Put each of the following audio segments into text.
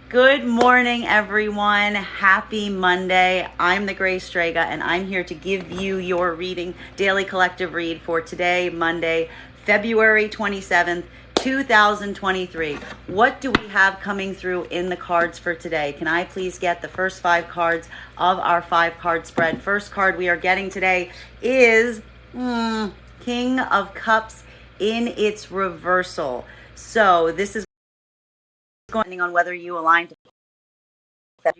Good morning, everyone. Happy Monday. I'm the Gray Strega, and I'm here to give you your reading, daily collective read for today, Monday, February 27th, 2023. What do we have coming through in the cards for today? Can I please get the first 5 cards of our 5-card spread? First card we are getting today is King of Cups in its reversal. So this is depending on whether you align to,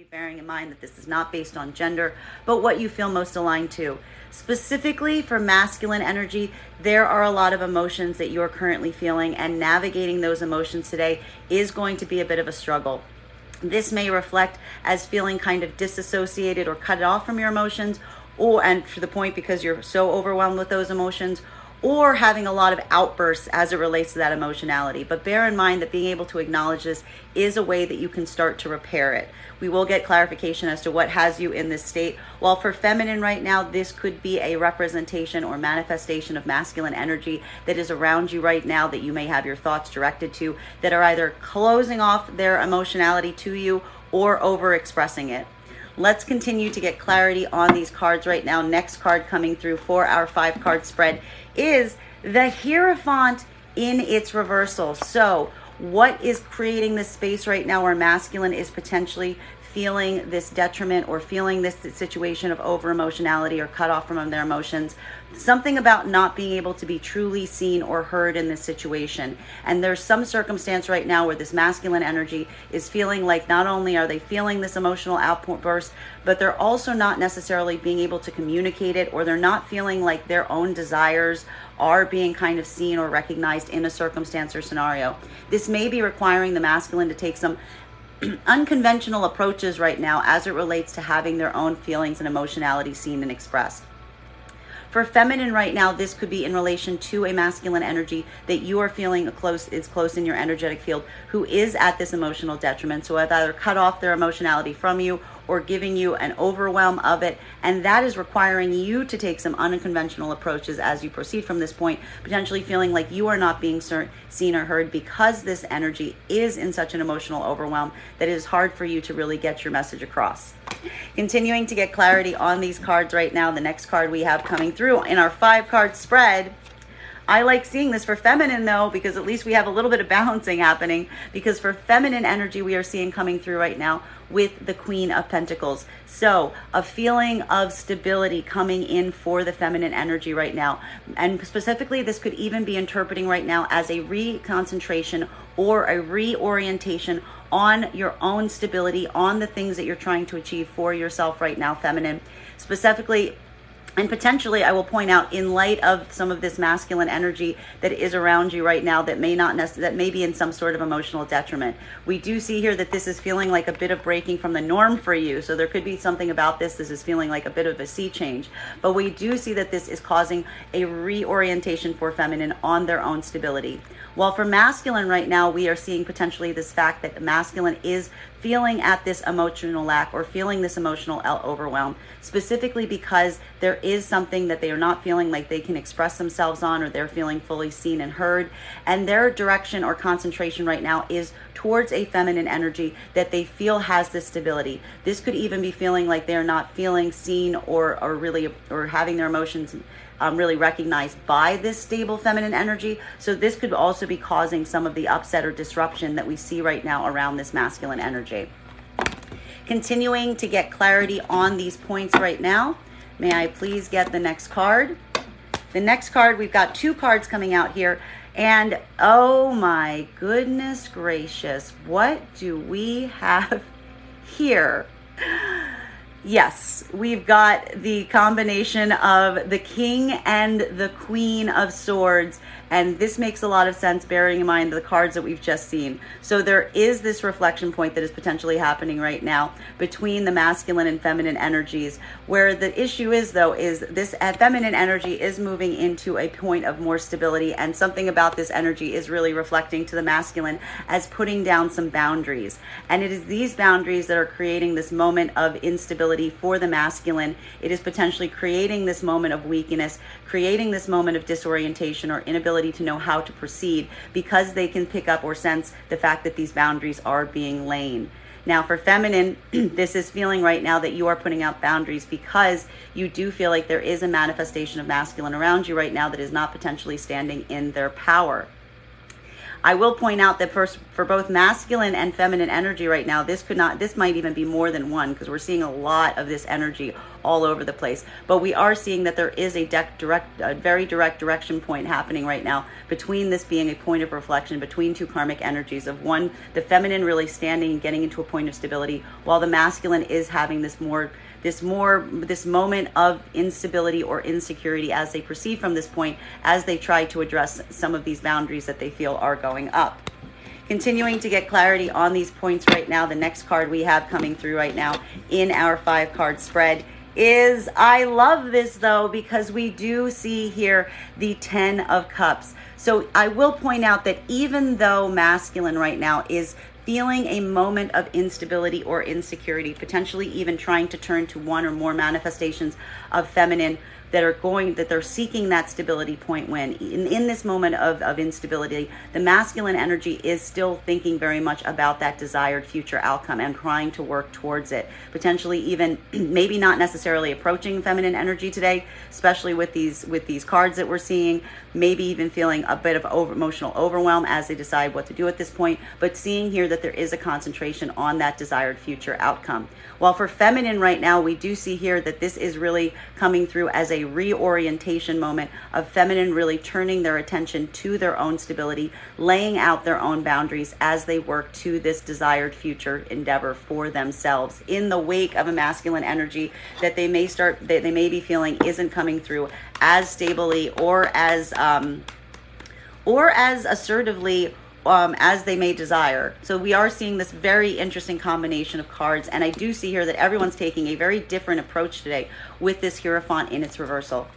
bearing in mind that this is not based on gender, but what you feel most aligned to. Specifically for masculine energy, there are a lot of emotions that you're currently feeling, and navigating those emotions today is going to be a bit of a struggle. This may reflect as feeling kind of disassociated or cut off from your emotions, and to the point because you're so overwhelmed with those emotions, or having a lot of outbursts as it relates to that emotionality. But bear in mind that being able to acknowledge this is a way that you can start to repair it. We will get clarification as to what has you in this state. While for feminine right now, this could be a representation or manifestation of masculine energy that is around you right now that you may have your thoughts directed to, that are either closing off their emotionality to you or over expressing it. Let's continue to get clarity on these cards right now. Next card coming through for our 5-card spread is the Hierophant in its reversal. So what is creating this space right now where masculine is potentially feeling this detriment or feeling this situation of over emotionality or cut off from their emotions? Something about not being able to be truly seen or heard in this situation. And there's some circumstance right now where this masculine energy is feeling like not only are they feeling this emotional outburst, but they're also not necessarily being able to communicate it, or they're not feeling like their own desires are being kind of seen or recognized in a circumstance or scenario. This may be requiring the masculine to take some unconventional approaches right now as it relates to having their own feelings and emotionality seen and expressed. For feminine right now, this could be in relation to a masculine energy that you are feeling close in your energetic field, who is at this emotional detriment. So have either cut off their emotionality from you or giving you an overwhelm of it. And that is requiring you to take some unconventional approaches as you proceed from this point, potentially feeling like you are not being seen or heard because this energy is in such an emotional overwhelm that it is hard for you to really get your message across. Continuing to get clarity on these cards right now, the next card we have coming through in our 5-card spread, I like seeing this for feminine though, because at least we have a little bit of balancing happening, because for feminine energy we are seeing coming through right now with the Queen of Pentacles. So a feeling of stability coming in for the feminine energy right now. And specifically, this could even be interpreting right now as a reconcentration or a reorientation on your own stability, on the things that you're trying to achieve for yourself right now, feminine. Specifically, and potentially, I will point out, in light of some of this masculine energy that is around you right now that may not that may be in some sort of emotional detriment. We do see here that this is feeling like a bit of breaking from the norm for you. So there could be something about this. This is feeling like a bit of a sea change. But we do see that this is causing a reorientation for feminine on their own stability. While for masculine right now, we are seeing potentially this fact that masculine is feeling at this emotional lack or feeling this emotional overwhelm, specifically because there is something that they are not feeling like they can express themselves on, or they're feeling fully seen and heard. And their direction or concentration right now is towards a feminine energy that they feel has this stability. This could even be feeling like they're not feeling seen or having their emotions really recognized by this stable feminine energy. So this could also be causing some of the upset or disruption that we see right now around this masculine energy. Continuing to get clarity on these points right now, may I please get the next card? The next card, we've got 2 cards coming out here, and oh my goodness gracious, what do we have here? Yes, we've got the combination of the King and the Queen of Swords, and this makes a lot of sense bearing in mind the cards that we've just seen. So there is this reflection point that is potentially happening right now between the masculine and feminine energies, where the issue is though is this feminine energy is moving into a point of more stability, and something about this energy is really reflecting to the masculine as putting down some boundaries. And it is these boundaries that are creating this moment of instability for the masculine. It is potentially creating this moment of weakness, creating this moment of disorientation or inability to know how to proceed, because they can pick up or sense the fact that these boundaries are being laid. Now for feminine, this is feeling right now that you are putting out boundaries because you do feel like there is a manifestation of masculine around you right now that is not potentially standing in their power. I will point out that for both masculine and feminine energy right now, this might even be more than one, because we're seeing a lot of this energy all over the place. But we are seeing that there is a very direct direction point happening right now between this being a point of reflection between two karmic energies of one, the feminine really standing and getting into a point of stability, while the masculine is having this moment of instability or insecurity as they proceed from this point, as they try to address some of these boundaries that they feel are going up. Continuing to get clarity on these points right now, the next card we have coming through right now in our 5-card spread is, I love this though, because we do see here the 10 of Cups. So I will point out that even though masculine right now is feeling a moment of instability or insecurity, potentially even trying to turn to one or more manifestations of feminine that they're seeking that stability point, when in this moment of instability, the masculine energy is still thinking very much about that desired future outcome and trying to work towards it, potentially even maybe not necessarily approaching feminine energy today, especially with these cards that we're seeing, maybe even feeling a bit of emotional overwhelm as they decide what to do at this point, but seeing here that there is a concentration on that desired future outcome. While for feminine right now, we do see here that this is really coming through as a reorientation moment of feminine really turning their attention to their own stability, laying out their own boundaries as they work to this desired future endeavor for themselves in the wake of a masculine energy that they may be feeling isn't coming through as stably or as assertively as they may desire. So we are seeing this very interesting combination of cards, and I do see here that everyone's taking a very different approach today with this Hierophant in its reversal.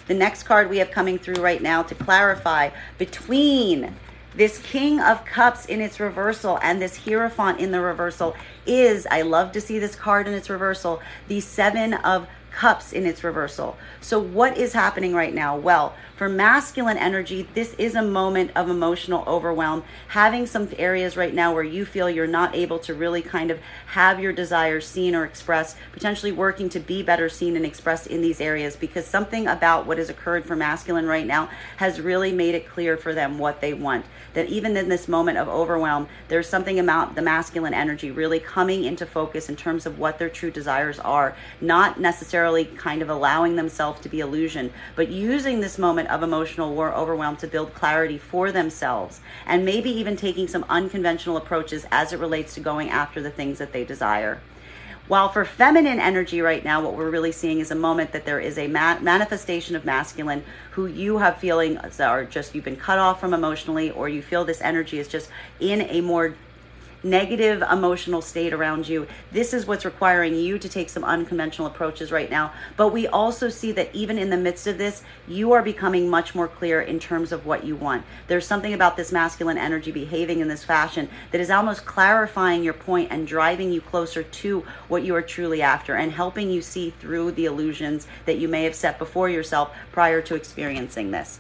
The next card we have coming through right now to clarify between this King of Cups in its reversal and this Hierophant in the reversal is, I love to see this card in its reversal, the 7 of Cups in its reversal. So what is happening right now? Well, for masculine energy, this is a moment of emotional overwhelm, having some areas right now where you feel you're not able to really kind of have your desires seen or expressed, potentially working to be better seen and expressed in these areas, because something about what has occurred for masculine right now has really made it clear for them what they want. That even in this moment of overwhelm, there's something about the masculine energy really coming into focus in terms of what their true desires are, not necessarily kind of allowing themselves to be illusioned, but using this moment of emotional overwhelm to build clarity for themselves, and maybe even taking some unconventional approaches as it relates to going after the things that they desire. While for feminine energy right now, what we're really seeing is a moment that there is a manifestation of masculine who you have feeling are just, you've been cut off from emotionally, or you feel this energy is just in a more negative emotional state around you. This is what's requiring you to take some unconventional approaches right now. But we also see that even in the midst of this, you are becoming much more clear in terms of what you want. There's something about this masculine energy behaving in this fashion that is almost clarifying your point and driving you closer to what you are truly after, and helping you see through the illusions that you may have set before yourself prior to experiencing this.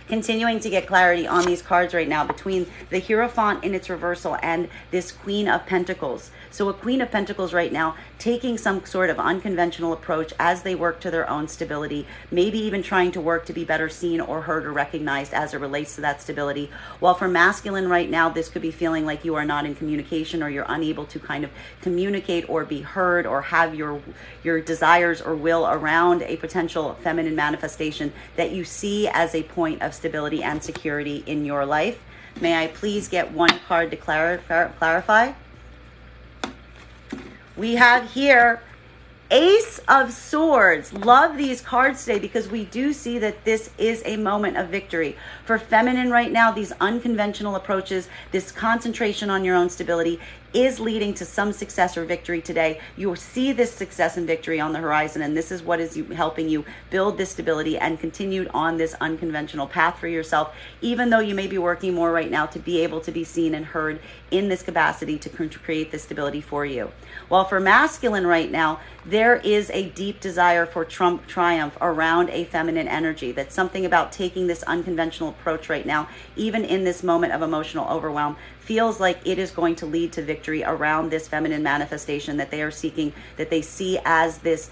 Continuing to get clarity on these cards right now between the Hierophant in its reversal and this Queen of Pentacles. So a Queen of Pentacles right now taking some sort of unconventional approach as they work to their own stability, maybe even trying to work to be better seen or heard or recognized as it relates to that stability. While for masculine right now, this could be feeling like you are not in communication, or you're unable to kind of communicate or be heard or have your desires or will around a potential feminine manifestation that you see as a point of stability and security in your life. May I please get one card to clarify? We have here Ace of Swords. Love these cards today because we do see that this is a moment of victory. For feminine right now, these unconventional approaches, this concentration on your own stability is leading to some success or victory today. You will see this success and victory on the horizon, and this is what is helping you build this stability and continue on this unconventional path for yourself, even though you may be working more right now to be able to be seen and heard in this capacity to create this stability for you. While for masculine right now, there is a deep desire for triumph around a feminine energy. That's something about taking this unconventional approach right now, even in this moment of emotional overwhelm, feels like it is going to lead to victory around this feminine manifestation that they are seeking, that they see as this,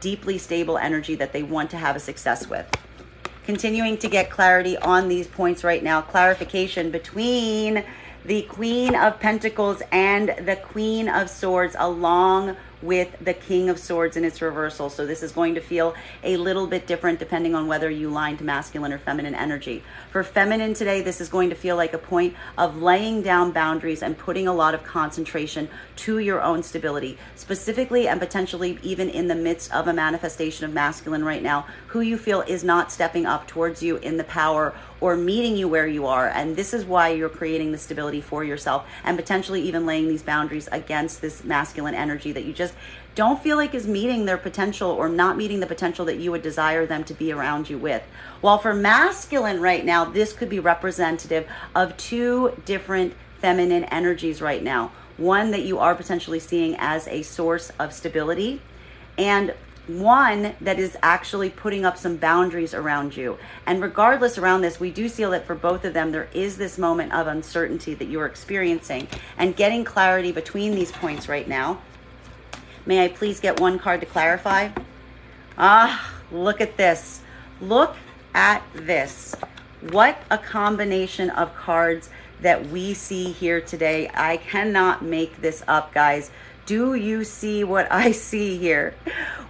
deeply stable energy that they want to have a success with. Continuing to get clarity on these points right now, clarification between the Queen of Pentacles and the Queen of Swords, along with the King of Swords in its reversal. So this is going to feel a little bit different depending on whether you line to masculine or feminine energy. For feminine today, this is going to feel like a point of laying down boundaries and putting a lot of concentration to your own stability, specifically and potentially even in the midst of a manifestation of masculine right now, who you feel is not stepping up towards you in the power or meeting you where you are. And this is why you're creating the stability for yourself and potentially even laying these boundaries against this masculine energy that you just don't feel like is meeting their potential or not meeting the potential that you would desire them to be around you with. While for masculine right now, this could be representative of two different feminine energies right now. One that you are potentially seeing as a source of stability, and one that is actually putting up some boundaries around you. And regardless around this, we do see that for both of them, there is this moment of uncertainty that you are experiencing, and getting clarity between these points right now. May I please get one card to clarify? Look at this. Look at this. What a combination of cards that we see here today. I cannot make this up, guys. Do you see what I see here?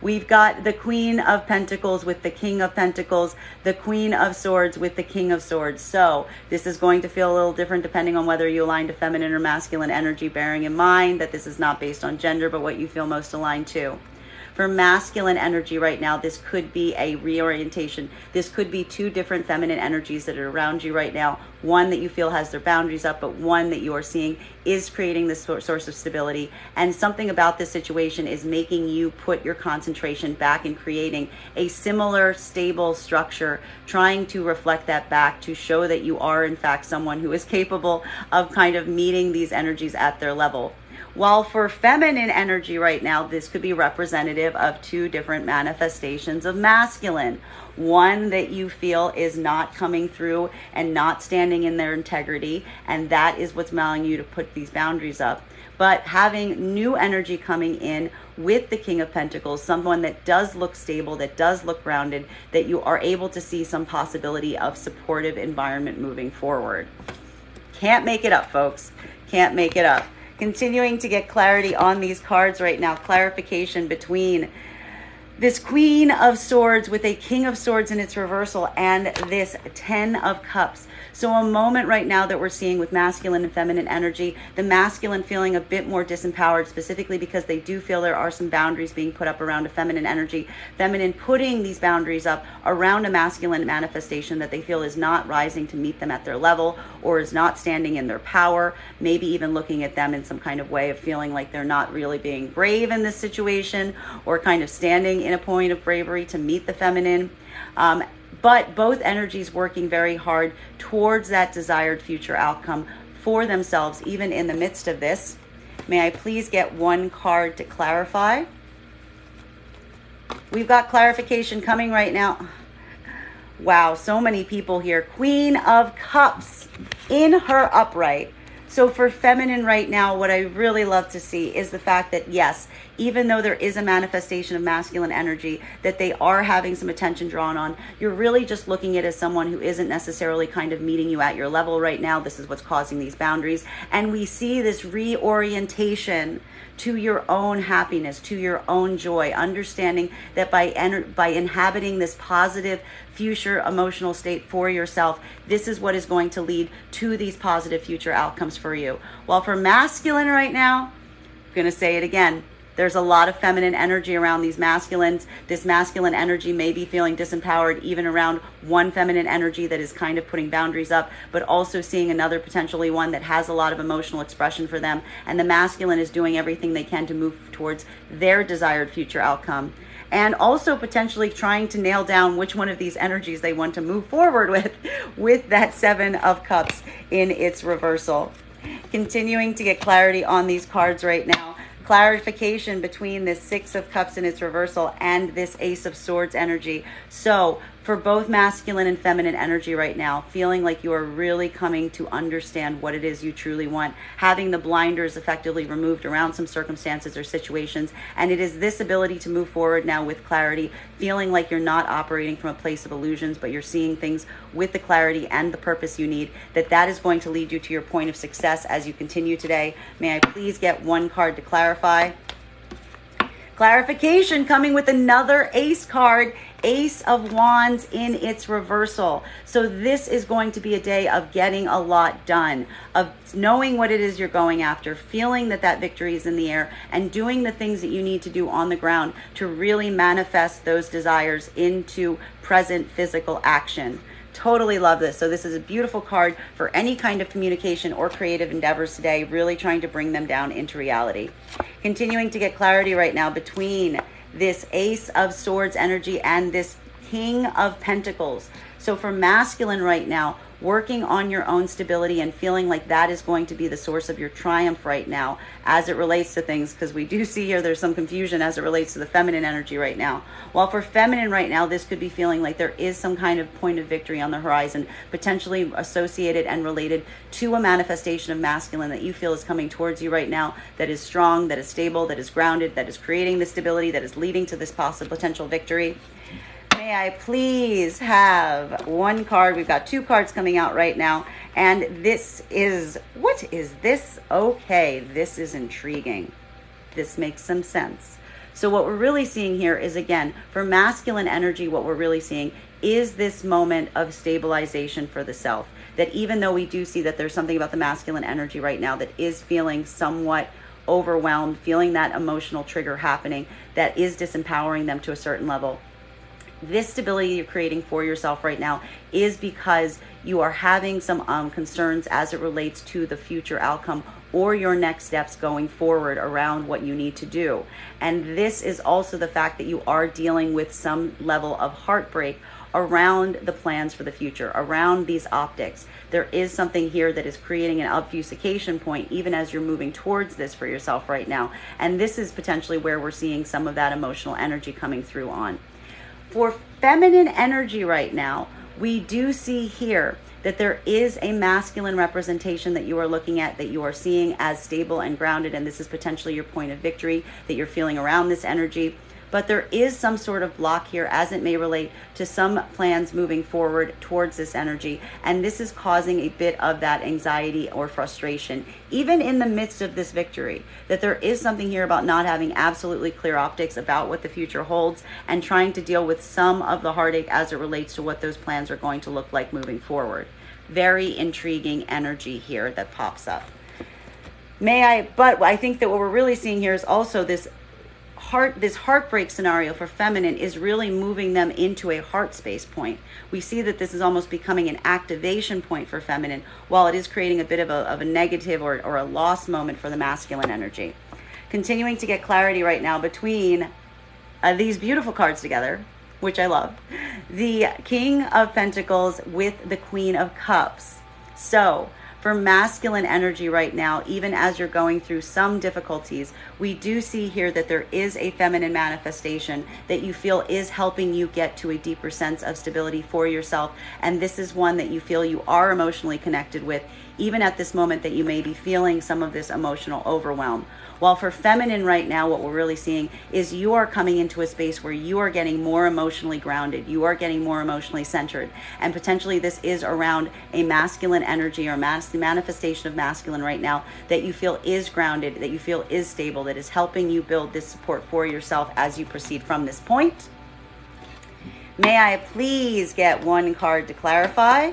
We've got the Queen of Pentacles with the King of Pentacles, the Queen of Swords with the King of Swords. So this is going to feel a little different depending on whether you align to feminine or masculine energy, bearing in mind that this is not based on gender, but what you feel most aligned to. For masculine energy right now, this could be a reorientation. This could be two different feminine energies that are around you right now. One that you feel has their boundaries up, but one that you are seeing is creating this source of stability. And something about this situation is making you put your concentration back in creating a similar, stable structure, trying to reflect that back to show that you are, in fact, someone who is capable of kind of meeting these energies at their level. While for feminine energy right now, this could be representative of two different manifestations of masculine. One that you feel is not coming through and not standing in their integrity, and that is what's allowing you to put these boundaries up. But having new energy coming in with the King of Pentacles, someone that does look stable, that does look grounded, that you are able to see some possibility of supportive environment moving forward. Can't make it up, folks. Can't make it up. Continuing to get clarity on these cards right now, clarification between this Queen of Swords with a King of Swords in its reversal and this 10 of Cups. So a moment right now that we're seeing with masculine and feminine energy, the masculine feeling a bit more disempowered, specifically because they do feel there are some boundaries being put up around a feminine energy. Feminine putting these boundaries up around a masculine manifestation that they feel is not rising to meet them at their level or is not standing in their power, maybe even looking at them in some kind of way of feeling like they're not really being brave in this situation or kind of standing in a point of bravery to meet the feminine. But both energies working very hard towards that desired future outcome for themselves, even in the midst of this. May I please get one card to clarify? We've got clarification coming right now. Wow, so many people here. Queen of Cups in her upright. So for feminine right now, what I really love to see is the fact that, yes, even though there is a manifestation of masculine energy that they are having some attention drawn on, you're really just looking at it as someone who isn't necessarily kind of meeting you at your level right now. This is what's causing these boundaries. And we see this reorientation to your own happiness, to your own joy, understanding that by inhabiting this positive future emotional state for yourself, this is what is going to lead to these positive future outcomes for you. While for masculine right now, I'm going to say it again, there's a lot of feminine energy around these masculines. This masculine energy may be feeling disempowered even around one feminine energy that is kind of putting boundaries up, but also seeing another potentially one that has a lot of emotional expression for them. And the masculine is doing everything they can to move towards their desired future outcome. And also potentially trying to nail down which one of these energies they want to move forward with that 7 of Cups in its reversal. Continuing to get clarity on these cards right now. clarification between this Six of Cups in its reversal and this Ace of Swords energy. So for both masculine and feminine energy right now, feeling like you are really coming to understand what it is you truly want, having the blinders effectively removed around some circumstances or situations. And it is this ability to move forward now with clarity, feeling like you're not operating from a place of illusions, but you're seeing things with the clarity and the purpose you need, that is going to lead you to your point of success as you continue today. May I please get one card to clarify? Clarification coming with another ace card, Ace of Wands in its reversal. So this is going to be a day of getting a lot done, of knowing what it is you're going after, feeling that victory is in the air, and doing the things that you need to do on the ground to really manifest those desires into present physical action. Totally love this. So this is a beautiful card for any kind of communication or creative endeavors today, really trying to bring them down into reality. Continuing to get clarity right now between this Ace of Swords energy and this King of Pentacles. So for masculine right now, working on your own stability and feeling like that is going to be the source of your triumph right now as it relates to things, because we do see here there's some confusion as it relates to the feminine energy right now. While for feminine right now, this could be feeling like there is some kind of point of victory on the horizon, potentially associated and related to a manifestation of masculine that you feel is coming towards you right now, that is strong, that is stable, that is grounded, that is creating the stability, that is leading to this possible potential victory. May I please have one card? We've got two cards coming out right now. And this is, what is this? Okay, this is intriguing. This makes some sense. So what we're really seeing here is, again, for masculine energy, what we're really seeing is this moment of stabilization for the self. That even though we do see that there's something about the masculine energy right now that is feeling somewhat overwhelmed, feeling that emotional trigger happening, that is disempowering them to a certain level. This stability you're creating for yourself right now is because you are having some concerns as it relates to the future outcome or your next steps going forward around what you need to do. And this is also the fact that you are dealing with some level of heartbreak around the plans for the future, around these optics. There is something here that is creating an obfuscation point even as you're moving towards this for yourself right now. And this is potentially where we're seeing some of that emotional energy coming through on. For feminine energy right now, we do see here that there is a masculine representation that you are looking at, that you are seeing as stable and grounded, and this is potentially your point of victory that you're feeling around this energy. But there is some sort of block here as it may relate to some plans moving forward towards this energy. And this is causing a bit of that anxiety or frustration, even in the midst of this victory, that there is something here about not having absolutely clear optics about what the future holds and trying to deal with some of the heartache as it relates to what those plans are going to look like moving forward. Very intriguing energy here that pops up. But I think that what we're really seeing here is also this heartbreak scenario for feminine is really moving them into a heart space point. We see that this is almost becoming an activation point for feminine, while it is creating a bit of a negative or a loss moment for the masculine energy. Continuing to get clarity right now between these beautiful cards together, which I love. The King of Pentacles with the Queen of Cups. So for masculine energy right now, even as you're going through some difficulties, we do see here that there is a feminine manifestation that you feel is helping you get to a deeper sense of stability for yourself. And this is one that you feel you are emotionally connected with, even at this moment that you may be feeling some of this emotional overwhelm. While for feminine right now, what we're really seeing is you are coming into a space where you are getting more emotionally grounded. You are getting more emotionally centered. And potentially this is around a masculine energy or manifestation of masculine right now that you feel is grounded, that you feel is stable, that is helping you build this support for yourself as you proceed from this point. May I please get one card to clarify?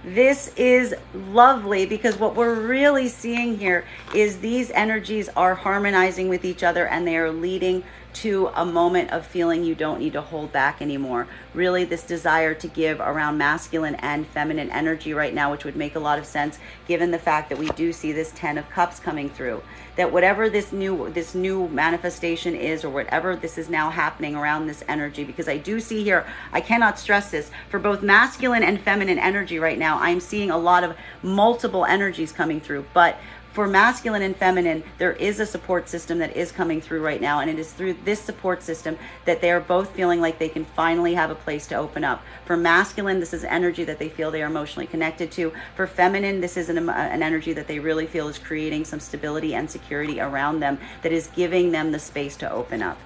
This is lovely because what we're really seeing here is these energies are harmonizing with each other and they are leading to a moment of feeling you don't need to hold back anymore. Really this desire to give around masculine and feminine energy right now, which would make a lot of sense given the fact that we do see this 10 of Cups coming through. That whatever this new manifestation is, or whatever this is now happening around this energy, because I do see here, I cannot stress this, for both masculine and feminine energy right now, I'm seeing a lot of multiple energies coming through. But For masculine and feminine, there is a support system that is coming through right now, and it is through this support system that they are both feeling like they can finally have a place to open up. For masculine, this is energy that they feel they are emotionally connected to. For feminine, this is an energy that they really feel is creating some stability and security around them, that is giving them the space to open up.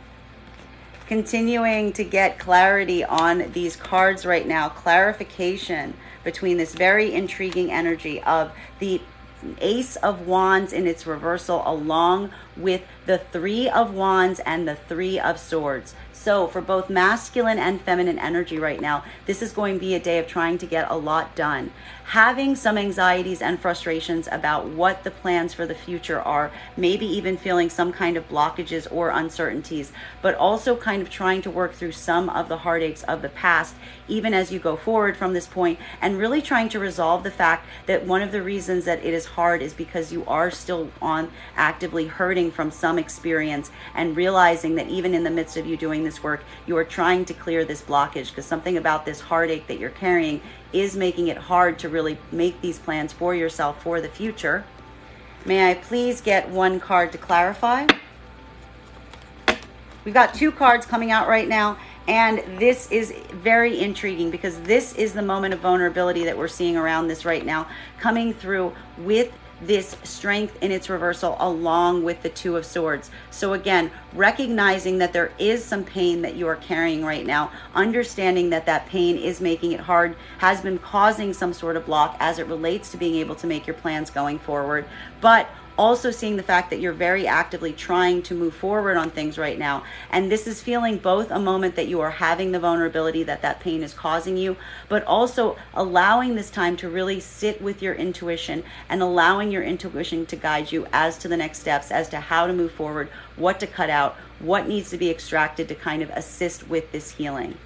Continuing to get clarity on these cards right now, clarification between this very intriguing energy of the Ace of Wands in its reversal, along with the Three of Wands and the Three of Swords. So for both masculine and feminine energy right now, this is going to be a day of trying to get a lot done. Having some anxieties and frustrations about what the plans for the future are, maybe even feeling some kind of blockages or uncertainties, but also kind of trying to work through some of the heartaches of the past, even as you go forward from this point, and really trying to resolve the fact that one of the reasons that it is hard is because you are still actively hurting from some experience, and realizing that even in the midst of you doing this work, you are trying to clear this blockage, because something about this heartache that you're carrying is making it hard to really make these plans for yourself for the future. May I please get one card to clarify? We've got two cards coming out right now, and this is very intriguing because this is the moment of vulnerability that we're seeing around this right now, coming through with this strength in its reversal along with the Two of Swords. So again, recognizing that there is some pain that you are carrying right now, understanding that that pain is making it hard, has been causing some sort of block as it relates to being able to make your plans going forward, but also seeing the fact that you're very actively trying to move forward on things right now. And this is feeling both a moment that you are having the vulnerability that that pain is causing you, but also allowing this time to really sit with your intuition and allowing your intuition to guide you as to the next steps, as to how to move forward, what to cut out, what needs to be extracted to kind of assist with this healing.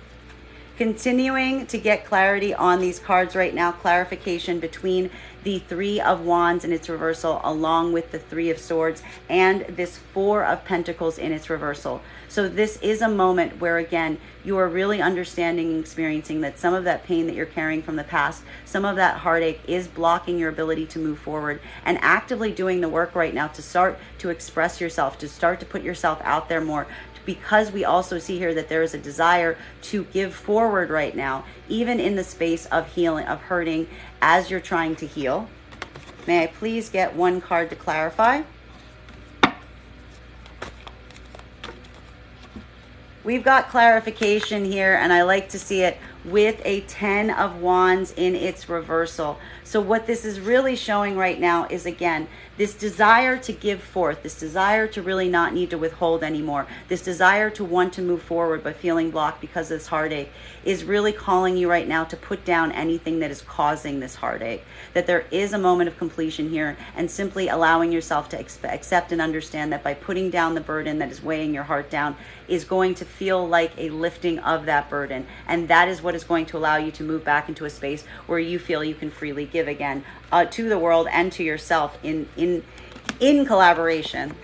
Continuing to get clarity on these cards right now, clarification between the Three of Wands in its reversal along with the Three of Swords and this Four of Pentacles in its reversal. So this is a moment where, again, you are really understanding and experiencing that some of that pain that you're carrying from the past, some of that heartache is blocking your ability to move forward, and actively doing the work right now to start to express yourself, to start to put yourself out there more, because we also see here that there is a desire to give forward right now, even in the space of healing, of hurting, as you're trying to heal. May I please get one card to clarify? We've got clarification here, and I like to see it with a 10 of Wands in its reversal. So what this is really showing right now is, again, this desire to give forth, this desire to really not need to withhold anymore, this desire to want to move forward but feeling blocked because of this heartache, is really calling you right now to put down anything that is causing this heartache. That there is a moment of completion here, and simply allowing yourself to accept and understand that by putting down the burden that is weighing your heart down is going to feel like a lifting of that burden. And that is what is going to allow you to move back into a space where you feel you can freely give again to the world and to yourself in collaboration.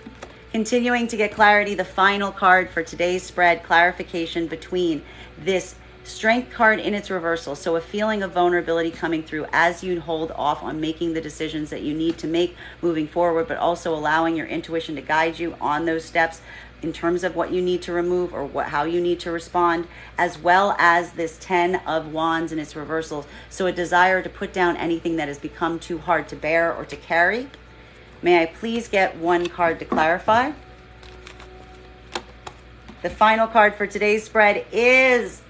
Continuing to get clarity, the final card for today's spread, clarification between this Strength card in its reversal. So a feeling of vulnerability coming through as you hold off on making the decisions that you need to make moving forward, but also allowing your intuition to guide you on those steps in terms of what you need to remove or how you need to respond, as well as this 10 of Wands in its reversal. So a desire to put down anything that has become too hard to bear or to carry. May I please get one card to clarify? The final card for today's spread is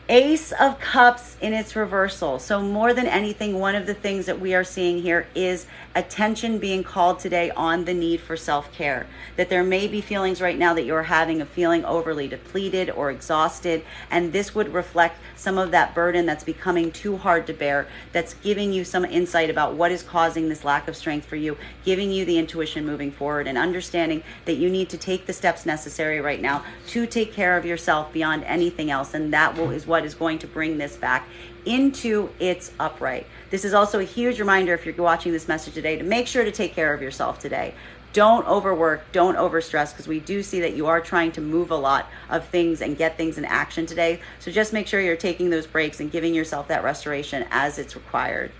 Ace of Cups in its reversal. So more than anything, one of the things that we are seeing here is attention being called today on the need for self-care. That there may be feelings right now that you're having of feeling overly depleted or exhausted, and this would reflect some of that burden that's becoming too hard to bear, that's giving you some insight about what is causing this lack of strength for you, giving you the intuition moving forward, and understanding that you need to take the steps necessary right now to take care of yourself beyond anything else, and that is what is going to bring this back into its upright. This is also a huge reminder, if you're watching this message today, to make sure to take care of yourself today. Don't overwork, don't overstress, because we do see that you are trying to move a lot of things and get things in action today. So just make sure you're taking those breaks and giving yourself that restoration as it's required.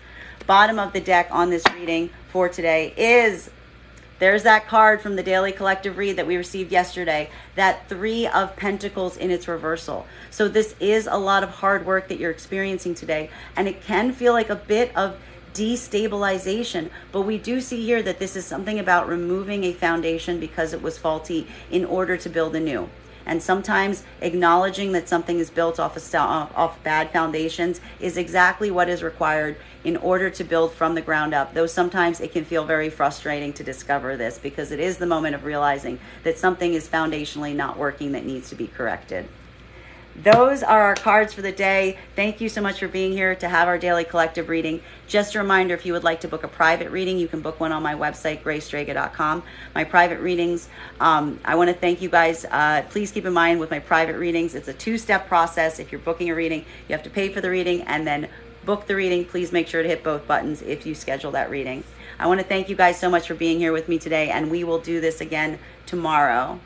bottom of the deck on this reading for today is, there's that card from the daily collective read that we received yesterday, that Three of Pentacles in its reversal. So this is a lot of hard work that you're experiencing today, and it can feel like a bit of destabilization, but we do see here that this is something about removing a foundation because it was faulty in order to build anew. And sometimes acknowledging that something is built off bad foundations is exactly what is required in order to build from the ground up. Though sometimes it can feel very frustrating to discover this, because it is the moment of realizing that something is foundationally not working that needs to be corrected. Those are our cards for the day. Thank you so much for being here to have our daily collective reading. Just a reminder, if you would like to book a private reading, you can book one on my website, graystrega.com. My private readings, I want to thank you guys. Please keep in mind with my private readings, it's a two-step process. If you're booking a reading, you have to pay for the reading and then book the reading. Please make sure to hit both buttons if you schedule that reading. I want to thank you guys so much for being here with me today, and we will do this again tomorrow.